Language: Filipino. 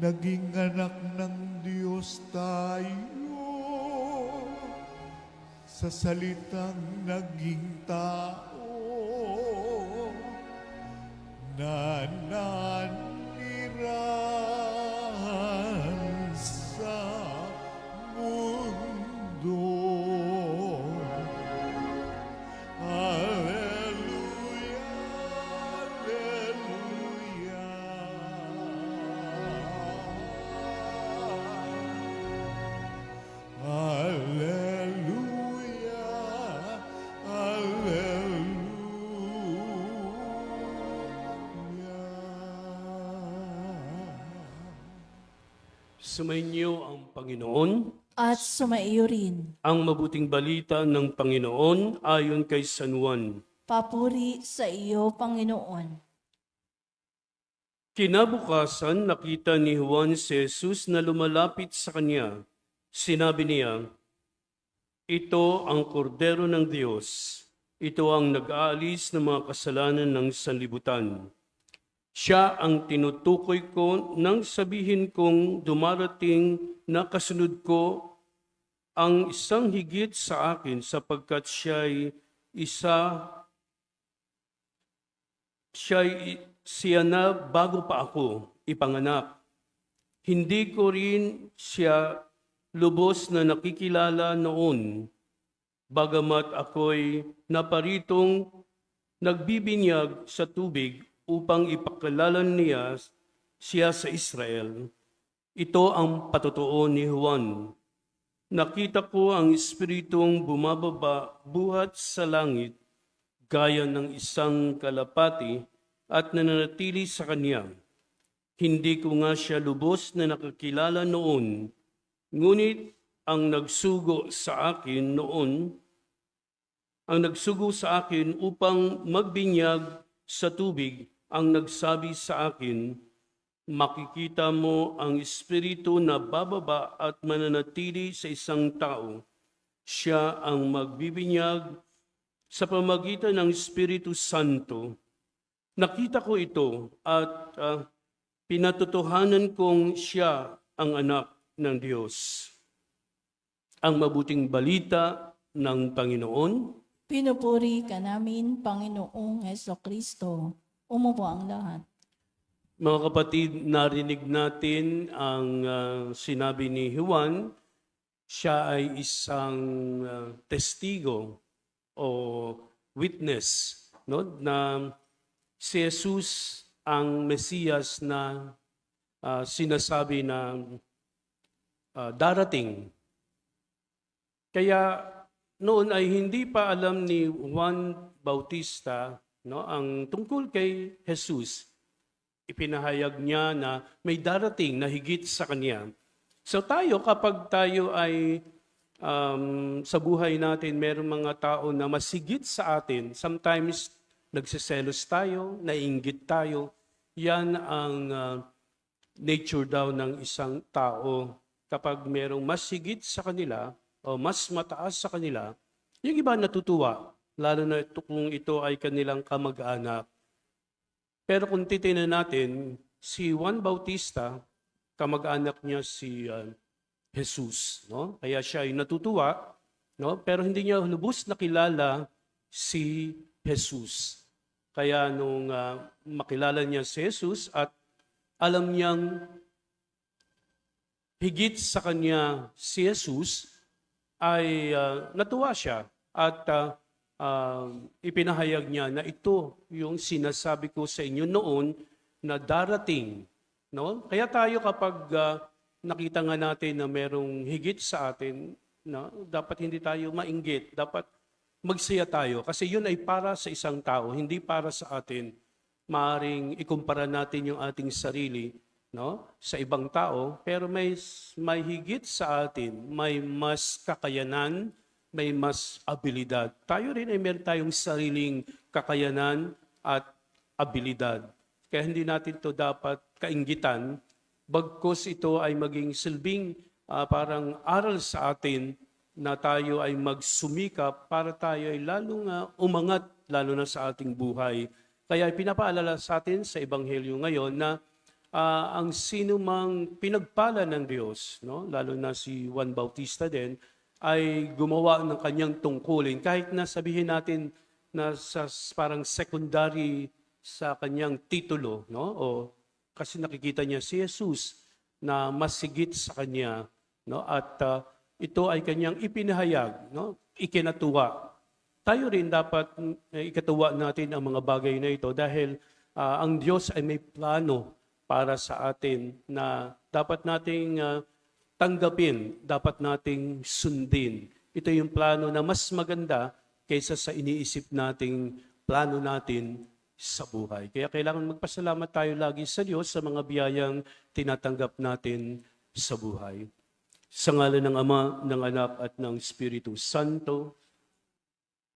naging anak ng Diyos tayo, sa salitang naging tao, na nanirahan sa mundo. Alleluia, alleluia. Alleluia, alleluia. Sumainyo ang Panginoon. At sumaiyo rin. Ang mabuting balita ng Panginoon ayon kay San Juan. Papuri sa iyo, Panginoon. Kinabukasan, nakita ni Juan si Jesus na lumalapit sa kanya. Sinabi niya, "Ito ang kordero ng Diyos. Ito ang nag-aalis ng mga kasalanan ng sanlibutan." Siya ang tinutukoy ko nang sabihin kong dumarating na kasunod ko ang isang higit sa akin sapagkat siya na bago pa ako ipanganak. Hindi ko rin siya lubos na nakikilala noon, bagamat ako'y naparitong nagbibinyag sa tubig upang ipakilala niya siya sa Israel. Ito ang patotoo ni Juan. Nakita ko ang Espiritong bumababa buhat sa langit, gaya ng isang kalapati at nananatili sa kanya. Hindi ko nga siya lubos na nakakilala noon, ngunit ang nagsugo sa akin upang magbinyag sa tubig, ang nagsabi sa akin, "Makikita mo ang Espiritu na bababa at mananatili sa isang tao. Siya ang magbibinyag sa pamamagitan ng Espiritu Santo." Nakita ko ito at pinatotohanan kong siya ang anak ng Diyos. Ang mabuting balita ng Panginoon. Pinupuri ka namin, Panginoong Hesukristo. Umupo ang lahat. Mga kapatid, narinig natin ang sinabi ni Juan. Siya ay isang testigo o witness, no, na si Jesus ang Mesiyas na sinasabi na darating. Kaya noon ay hindi pa alam ni Juan Bautista, no, ang tungkol kay Jesus. Ipinahayag niya na may darating na higit sa kanya. So tayo, kapag tayo ay sa buhay natin, mayroong mga tao na mas higit sa atin, sometimes nagsiselos tayo, naiinggit tayo. Yan ang nature daw ng isang tao. Kapag mayroong mas higit sa kanila o mas mataas sa kanila, yung iba natutuwa, lalo na kung ito ay kanilang kamag-anak. Pero kung titingnan natin, si Juan Bautista, kamag-anak niya si Jesus, no? Kaya siya ay natutuwa, no? Pero hindi niya lubos nakilala si Jesus. Kaya nung makilala niya si Jesus at alam niyang higit sa kanya si Jesus, ay natuwa siya at ipinahayag niya na ito yung sinasabi ko sa inyo noon na darating. No? Kaya tayo kapag nakita nga natin na merong higit sa atin, no? Dapat hindi tayo mainggit, dapat magsaya tayo kasi yun ay para sa isang tao, hindi para sa atin. Maaring ikumpara natin yung ating sarili, no, sa ibang tao, pero may higit sa atin, may mas kakayanan, may mas abilidad. Tayo rin ay meron tayong sariling kakayanan at abilidad. Kaya hindi natin to dapat kainggitan, bagkus ito ay maging silbing parang aral sa atin na tayo ay magsumikap para tayo ay lalong umangat, lalo na sa ating buhay. Kaya pinapaalala sa atin sa Ebanghelyo ngayon na ang sino mang pinagpala ng Diyos, no? Lalo na si Juan Bautista din, ay gumawa ng kanyang tungkulin. Kahit na sabihin natin na sa parang secondary sa kanyang titulo, no? O kasi nakikita niya si Jesus na masigit sa kanya, no? At ito ay kanyang ipinahayag, no? Ikinatuwa. Tayo rin dapat ikatuwa natin ang mga bagay na ito dahil ang Diyos ay may plano para sa atin na dapat nating tanggapin, dapat nating sundin. Ito yung plano na mas maganda kaysa sa iniisip nating plano natin sa buhay. Kaya kailangan magpasalamat tayo lagi sa Diyos sa mga biyayang tinatanggap natin sa buhay. Sa ngalan ng Ama, ng Anak at ng Espiritu Santo.